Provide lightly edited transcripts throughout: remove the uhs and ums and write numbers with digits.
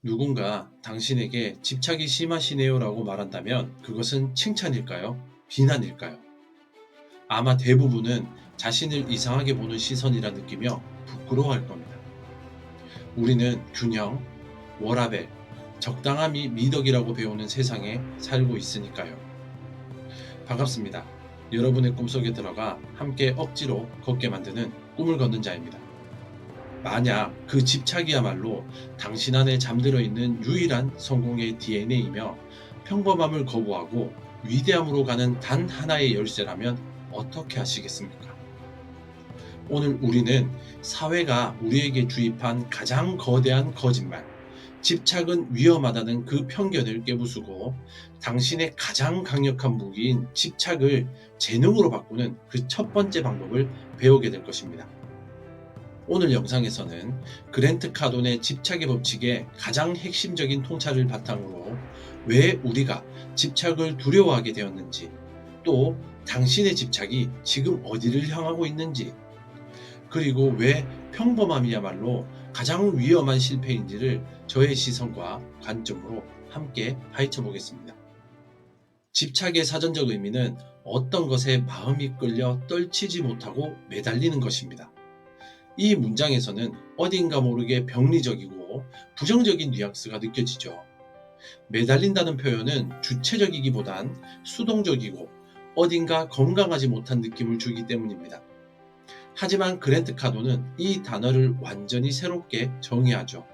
누군가 당신에게 집착이 심하시네요라고 말한다면 그것은 칭찬일까요? 비난일까요? 아마 대부분은 자신을 이상하게 보는 시선이라 느끼며 부끄러워할 겁니다. 우리는 균형, 워라밸, 적당함이 미덕이라고 배우는 세상에 살고 있으니까요. 반갑습니다. 여러분의 꿈속에 들어가 함께 억지로 걷게 만드는 꿈을 걷는 자입니다. 만약 그 집착이야말로 당신 안에 잠들어 있는 유일한 성공의 DNA이며 평범함을 거부하고 위대함으로 가는 단 하나의 열쇠라면 어떻게 하시겠습니까? 오늘 우리는 사회가 우리에게 주입한 가장 거대한 거짓말, 집착은 위험하다는 그 편견을 깨부수고 당신의 가장 강력한 무기인 집착을 재능으로 바꾸는 그 첫 번째 방법을 배우게 될 것입니다. 오늘 영상에서는 그랜트 카돈의 집착의 법칙의 가장 핵심적인 통찰을 바탕으로 왜 우리가 집착을 두려워하게 되었는지, 또 당신의 집착이 지금 어디를 향하고 있는지, 그리고 왜 평범함이야말로 가장 위험한 실패인지를 저의 시선과 관점으로 함께 파헤쳐 보겠습니다. 집착의 사전적 의미는 어떤 것에 마음이 끌려 떨치지 못하고 매달리는 것입니다. 이 문장에서는 어딘가 모르게 병리적이고 부정적인 뉘앙스가 느껴지죠. 매달린다는 표현은 주체적이기보단 수동적이고 어딘가 건강하지 못한 느낌을 주기 때문입니다. 하지만 그랜트 카돈은 이 단어를 완전히 새롭게 정의하죠.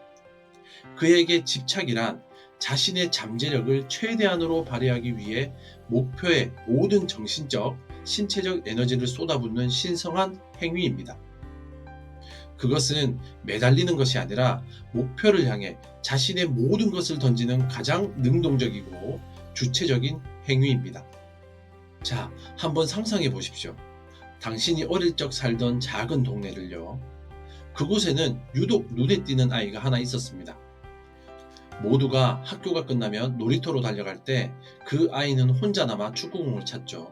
그에게 집착이란 자신의 잠재력을 최대한으로 발휘하기 위해 목표에 모든 정신적, 신체적 에너지를 쏟아붓는 신성한 행위입니다. 그것은 매달리는 것이 아니라 목표를 향해 자신의 모든 것을 던지는 가장 능동적이고 주체적인 행위입니다. 자, 한번 상상해 보십시오. 당신이 어릴 적 살던 작은 동네를요. 그곳에는 유독 눈에 띄는 아이가 하나 있었습니다. 모두가 학교가 끝나면 놀이터로 달려갈 때 그 아이는 혼자 남아 축구공을 찾죠.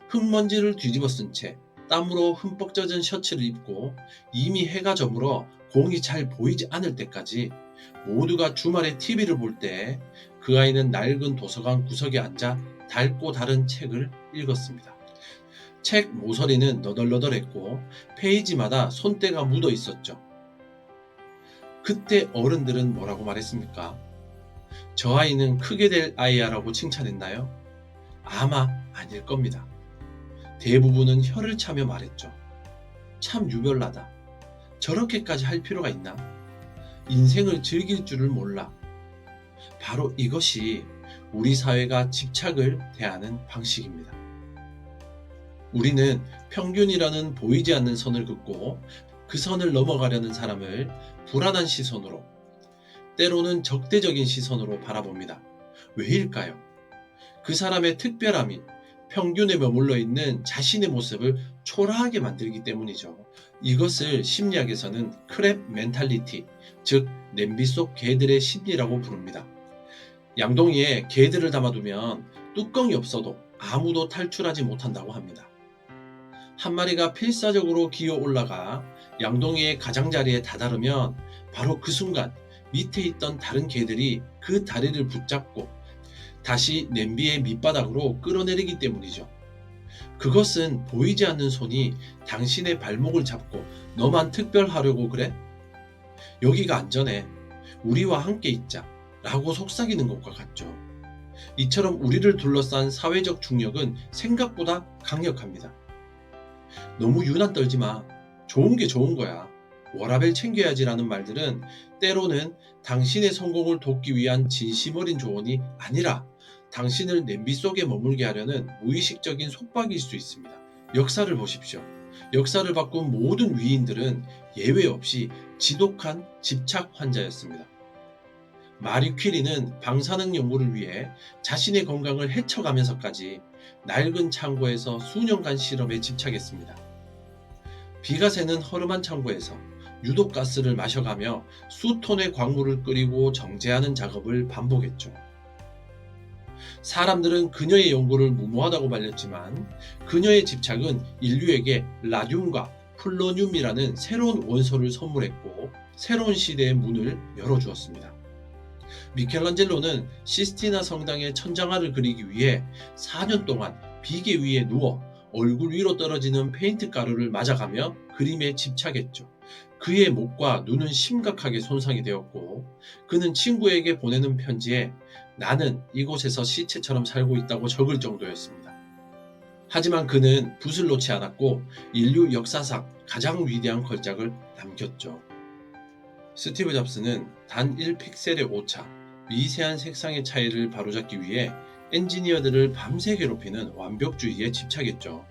흙먼지를 뒤집어 쓴 채 땀으로 흠뻑 젖은 셔츠를 입고 이미 해가 저물어 공이 잘 보이지 않을 때까지 모두가 주말에 TV를 볼 때 그 아이는 낡은 도서관 구석에 앉아 닳고 다른 책을 읽었습니다. 책 모서리는 너덜너덜했고 페이지마다 손때가 묻어 있었죠. 그때 어른들은 뭐라고 말했습니까? 저 아이는 크게 될 아이야 라고 칭찬했나요? 아마 아닐 겁니다. 대부분은 혀를 차며 말했죠. 참 유별나다. 저렇게까지 할 필요가 있나? 인생을 즐길 줄을 몰라. 바로 이것이 우리 사회가 집착을 대하는 방식입니다. 우리는 평균이라는 보이지 않는 선을 긋고 그 선을 넘어가려는 사람을 불안한 시선으로, 때로는 적대적인 시선으로 바라봅니다. 왜일까요? 그 사람의 특별함이 평균에 머물러 있는 자신의 모습을 초라하게 만들기 때문이죠. 이것을 심리학에서는 크랩 멘탈리티, 즉 냄비 속 개들의 심리라고 부릅니다. 양동이에 개들을 담아두면 뚜껑이 없어도 아무도 탈출하지 못한다고 합니다. 한 마리가 필사적으로 기어 올라가 양동이의 가장자리에 다다르면 바로 그 순간 밑에 있던 다른 개들이 그 다리를 붙잡고 다시 냄비의 밑바닥으로 끌어내리기 때문이죠. 그것은 보이지 않는 손이 당신의 발목을 잡고 너만 특별하려고 그래? 여기가 안전해. 우리와 함께 있자. 라고 속삭이는 것과 같죠. 이처럼 우리를 둘러싼 사회적 중력은 생각보다 강력합니다. 너무 유난 떨지 마. 좋은 게 좋은 거야. 워라밸 챙겨야지라는 말들은 때로는 당신의 성공을 돕기 위한 진심 어린 조언이 아니라 당신을 냄비 속에 머물게 하려는 무의식적인 속박일 수 있습니다. 역사를 보십시오. 역사를 바꾼 모든 위인들은 예외 없이 지독한 집착 환자였습니다. 마리 퀴리는 방사능 연구를 위해 자신의 건강을 해쳐가면서까지 낡은 창고에서 수년간 실험에 집착했습니다. 비가 새는 허름한 창고에서 유독가스를 마셔가며 수톤의 광물을 끓이고 정제하는 작업을 반복했죠. 사람들은 그녀의 연구를 무모하다고 말렸지만 그녀의 집착은 인류에게 라듐과 플로늄이라는 새로운 원소를 선물했고 새로운 시대의 문을 열어주었습니다. 미켈란젤로는 시스티나 성당의 천장화를 그리기 위해 4년 동안 비계 위에 누워 얼굴 위로 떨어지는 페인트 가루를 맞아가며 그림에 집착했죠. 그의 목과 눈은 심각하게 손상이 되었고, 그는 친구에게 보내는 편지에 나는 이곳에서 시체처럼 살고 있다고 적을 정도였습니다. 하지만 그는 붓을 놓지 않았고 인류 역사상 가장 위대한 걸작을 남겼죠. 스티브 잡스는 단 1픽셀의 오차, 미세한 색상의 차이를 바로잡기 위해 엔지니어들을 밤새 괴롭히는 완벽주의에 집착했죠.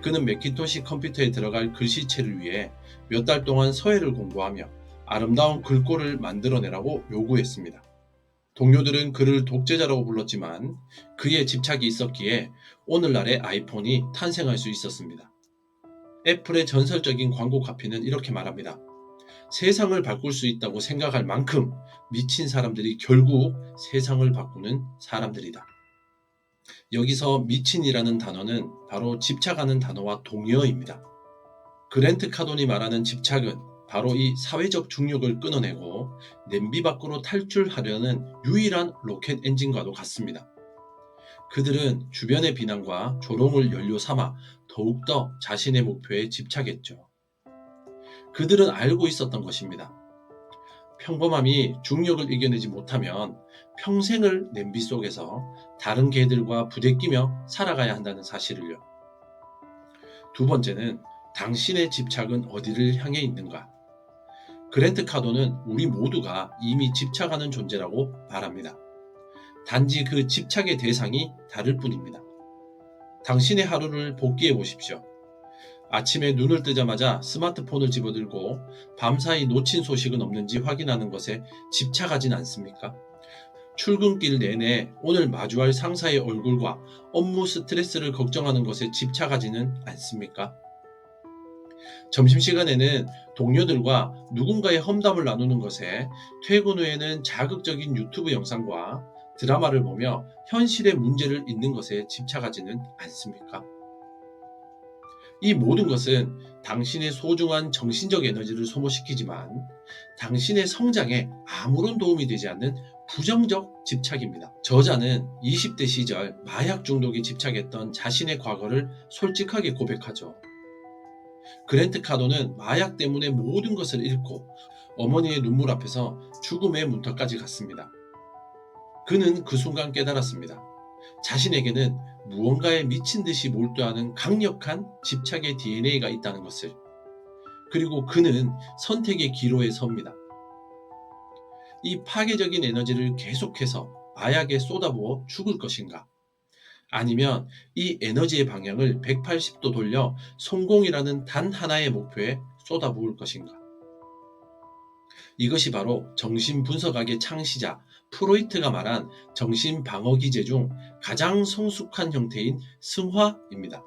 그는 매킨토시 컴퓨터에 들어갈 글씨체를 위해 몇 달 동안 서예를 공부하며 아름다운 글꼴을 만들어내라고 요구했습니다. 동료들은 그를 독재자라고 불렀지만 그의 집착이 있었기에 오늘날의 아이폰이 탄생할 수 있었습니다. 애플의 전설적인 광고 카피는 이렇게 말합니다. 세상을 바꿀 수 있다고 생각할 만큼 미친 사람들이 결국 세상을 바꾸는 사람들이다. 여기서 미친이라는 단어는 바로 집착하는 단어와 동의어입니다. 그랜트 카돈이 말하는 집착은 바로 이 사회적 중력을 끊어내고 냄비 밖으로 탈출하려는 유일한 로켓 엔진과도 같습니다. 그들은 주변의 비난과 조롱을 연료 삼아 더욱더 자신의 목표에 집착했죠. 그들은 알고 있었던 것입니다. 평범함이 중력을 이겨내지 못하면 평생을 냄비 속에서 다른 개들과 부대끼며 살아가야 한다는 사실을요. 두 번째는 당신의 집착은 어디를 향해 있는가? 그랜트 카돈은 우리 모두가 이미 집착하는 존재라고 말합니다. 단지 그 집착의 대상이 다를 뿐입니다. 당신의 하루를 복기해 보십시오. 아침에 눈을 뜨자마자 스마트폰을 집어들고 밤사이 놓친 소식은 없는지 확인하는 것에 집착하진 않습니까? 출근길 내내 오늘 마주할 상사의 얼굴과 업무 스트레스를 걱정하는 것에 집착하지는 않습니까? 점심시간에는 동료들과 누군가의 험담을 나누는 것에, 퇴근 후에는 자극적인 유튜브 영상과 드라마를 보며 현실의 문제를 잊는 것에 집착하지는 않습니까? 이 모든 것은 당신의 소중한 정신적 에너지를 소모시키지만 당신의 성장에 아무런 도움이 되지 않는 부정적 집착입니다. 저자는 20대 시절 마약 중독에 집착했던 자신의 과거를 솔직하게 고백하죠. 그랜트 카돈은 마약 때문에 모든 것을 잃고 어머니의 눈물 앞에서 죽음의 문턱까지 갔습니다. 그는 그 순간 깨달았습니다. 자신에게는 무언가에 미친 듯이 몰두하는 강력한 집착의 DNA가 있다는 것을. 그리고 그는 선택의 기로에 섭니다. 이 파괴적인 에너지를 계속해서 마약에 쏟아부어 죽을 것인가? 아니면 이 에너지의 방향을 180도 돌려 성공이라는 단 하나의 목표에 쏟아부을 것인가? 이것이 바로 정신분석학의 창시자 프로이트가 말한 정신방어기제 중 가장 성숙한 형태인 승화입니다.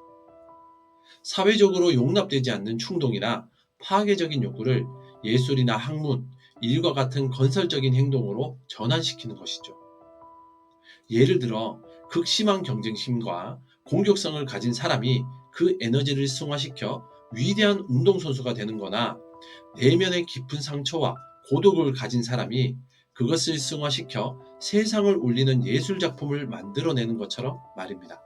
사회적으로 용납되지 않는 충동이나 파괴적인 욕구를 예술이나 학문, 일과 같은 건설적인 행동으로 전환시키는 것이죠. 예를 들어 극심한 경쟁심과 공격성을 가진 사람이 그 에너지를 승화시켜 위대한 운동선수가 되는 거나, 내면의 깊은 상처와 고독을 가진 사람이 그것을 승화시켜 세상을 울리는 예술작품을 만들어내는 것처럼 말입니다.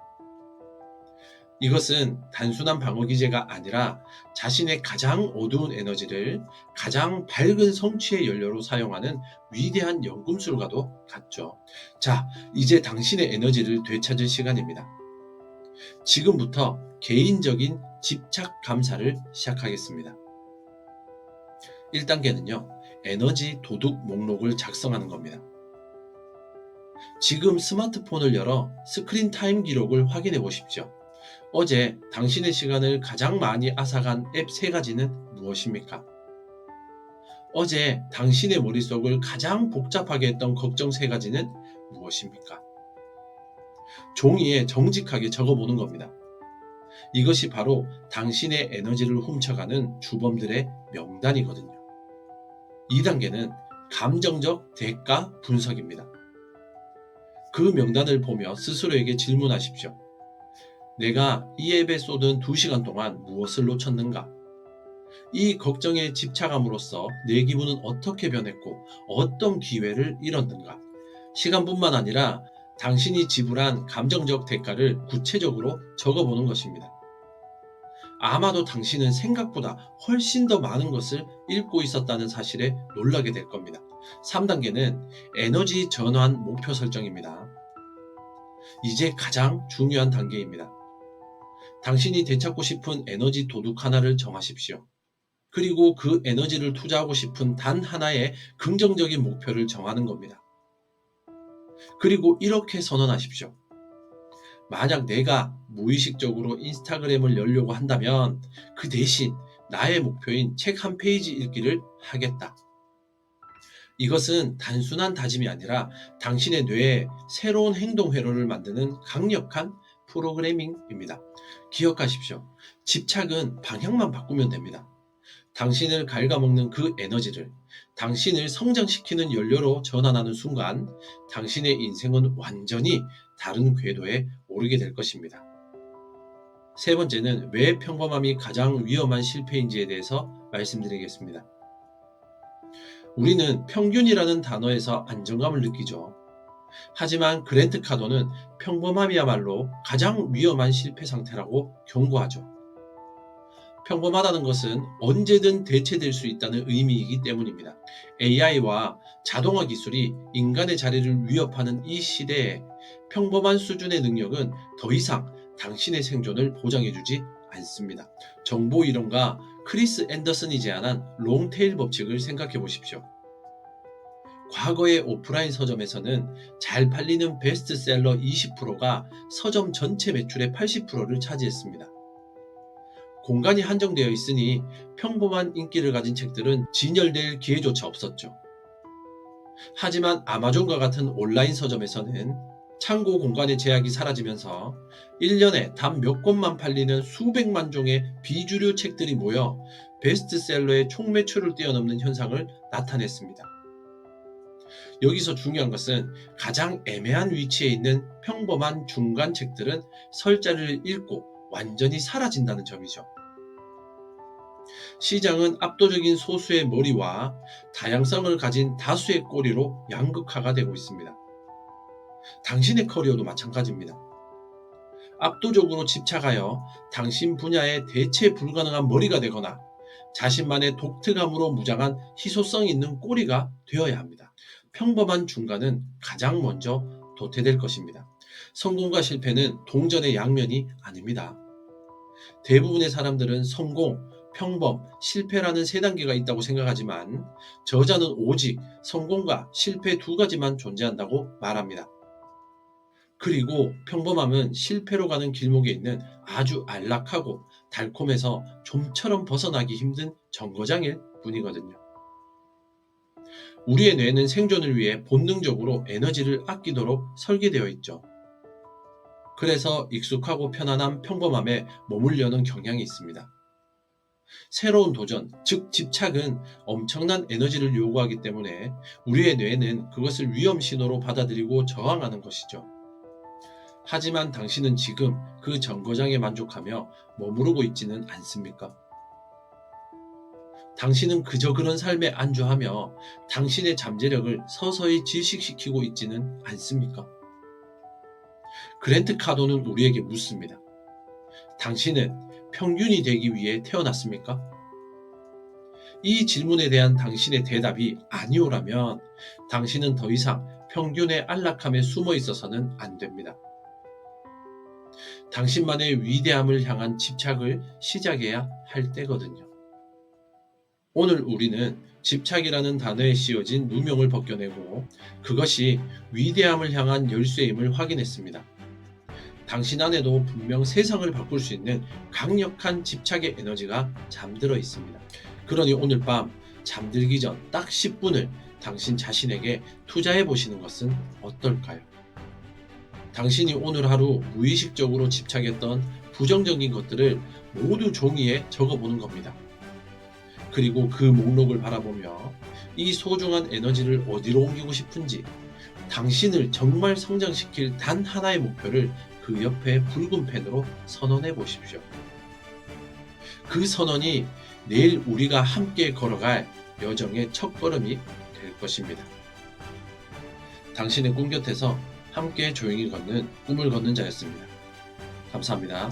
이것은 단순한 방어기제가 아니라 자신의 가장 어두운 에너지를 가장 밝은 성취의 연료로 사용하는 위대한 연금술과도 같죠. 자, 이제 당신의 에너지를 되찾을 시간입니다. 지금부터 개인적인 집착 감사를 시작하겠습니다. 1단계는요, 에너지 도둑 목록을 작성하는 겁니다. 지금 스마트폰을 열어 스크린 타임 기록을 확인해 보십시오. 어제 당신의 시간을 가장 많이 앗아간 앱 3가지는 무엇입니까? 어제 당신의 머릿속을 가장 복잡하게 했던 걱정 3가지는 무엇입니까? 종이에 정직하게 적어보는 겁니다. 이것이 바로 당신의 에너지를 훔쳐가는 주범들의 명단이거든요. 2단계는 감정적 대가 분석입니다. 그 명단을 보며 스스로에게 질문하십시오. 내가 이 앱에 쏟은 2시간 동안 무엇을 놓쳤는가? 이 걱정에 집착함으로써 내 기분은 어떻게 변했고 어떤 기회를 잃었는가? 시간뿐만 아니라 당신이 지불한 감정적 대가를 구체적으로 적어보는 것입니다. 아마도 당신은 생각보다 훨씬 더 많은 것을 잃고 있었다는 사실에 놀라게 될 겁니다. 3단계는 에너지 전환 목표 설정입니다. 이제 가장 중요한 단계입니다. 당신이 되찾고 싶은 에너지 도둑 하나를 정하십시오. 그리고 그 에너지를 투자하고 싶은 단 하나의 긍정적인 목표를 정하는 겁니다. 그리고 이렇게 선언하십시오. 만약 내가 무의식적으로 인스타그램을 열려고 한다면 그 대신 나의 목표인 책 한 페이지 읽기를 하겠다. 이것은 단순한 다짐이 아니라 당신의 뇌에 새로운 행동 회로를 만드는 강력한 프로그래밍입니다. 기억하십시오. 집착은 방향만 바꾸면 됩니다. 당신을 갉아먹는 그 에너지를 당신을 성장시키는 연료로 전환하는 순간 당신의 인생은 완전히 다른 궤도에 오르게 될 것입니다. 세 번째는 왜 평범함이 가장 위험한 실패인지에 대해서 말씀드리겠습니다. 우리는 평균이라는 단어에서 안정감을 느끼죠. 하지만 그랜트 카도는 평범함이야말로 가장 위험한 실패 상태라고 경고하죠. 평범하다는 것은 언제든 대체될 수 있다는 의미이기 때문입니다. AI와 자동화 기술이 인간의 자리를 위협하는 이 시대에 평범한 수준의 능력은 더 이상 당신의 생존을 보장해주지 않습니다. 정보이론가 크리스 앤더슨이 제안한 롱테일 법칙을 생각해 보십시오. 과거의 오프라인 서점에서는 잘 팔리는 베스트셀러 20%가 서점 전체 매출의 80%를 차지했습니다. 공간이 한정되어 있으니 평범한 인기를 가진 책들은 진열될 기회조차 없었죠. 하지만 아마존과 같은 온라인 서점에서는 창고 공간의 제약이 사라지면서 1년에 단 몇 권만 팔리는 수백만 종의 비주류 책들이 모여 베스트셀러의 총 매출을 뛰어넘는 현상을 나타냈습니다. 여기서 중요한 것은 가장 애매한 위치에 있는 평범한 중간 책들은 설자를 잃고 완전히 사라진다는 점이죠. 시장은 압도적인 소수의 머리와 다양성을 가진 다수의 꼬리로 양극화가 되고 있습니다. 당신의 커리어도 마찬가지입니다. 압도적으로 집착하여 당신 분야에 대체 불가능한 머리가 되거나 자신만의 독특함으로 무장한 희소성 있는 꼬리가 되어야 합니다. 평범한 중간은 가장 먼저 도태될 것입니다. 성공과 실패는 동전의 양면이 아닙니다. 대부분의 사람들은 성공, 평범, 실패라는 세 단계가 있다고 생각하지만 저자는 오직 성공과 실패 두 가지만 존재한다고 말합니다. 그리고 평범함은 실패로 가는 길목에 있는 아주 안락하고 달콤해서 좀처럼 벗어나기 힘든 정거장일 뿐이거든요. 우리의 뇌는 생존을 위해 본능적으로 에너지를 아끼도록 설계되어 있죠. 그래서 익숙하고 편안한 평범함에 머물려는 경향이 있습니다. 새로운 도전, 즉 집착은 엄청난 에너지를 요구하기 때문에 우리의 뇌는 그것을 위험 신호로 받아들이고 저항하는 것이죠. 하지만 당신은 지금 그 정거장에 만족하며 머무르고 있지는 않습니까? 당신은 그저 그런 삶에 안주하며 당신의 잠재력을 서서히 질식시키고 있지는 않습니까? 그랜트 카도는 우리에게 묻습니다. 당신은 평균이 되기 위해 태어났습니까? 이 질문에 대한 당신의 대답이 아니오라면 당신은 더 이상 평균의 안락함에 숨어 있어서는 안 됩니다. 당신만의 위대함을 향한 집착을 시작해야 할 때거든요. 오늘 우리는 집착이라는 단어에 씌워진 누명을 벗겨내고 그것이 위대함을 향한 열쇠임을 확인했습니다. 당신 안에도 분명 세상을 바꿀 수 있는 강력한 집착의 에너지가 잠들어 있습니다. 그러니 오늘 밤 잠들기 전 딱 10분을 당신 자신에게 투자해 보시는 것은 어떨까요? 당신이 오늘 하루 무의식적으로 집착했던 부정적인 것들을 모두 종이에 적어보는 겁니다. 그리고 그 목록을 바라보며 이 소중한 에너지를 어디로 옮기고 싶은지, 당신을 정말 성장시킬 단 하나의 목표를 그 옆에 붉은 펜으로 선언해 보십시오. 그 선언이 내일 우리가 함께 걸어갈 여정의 첫걸음이 될 것입니다. 당신의 꿈 곁에서 함께 조용히 걷는 꿈을 걷는 자였습니다. 감사합니다.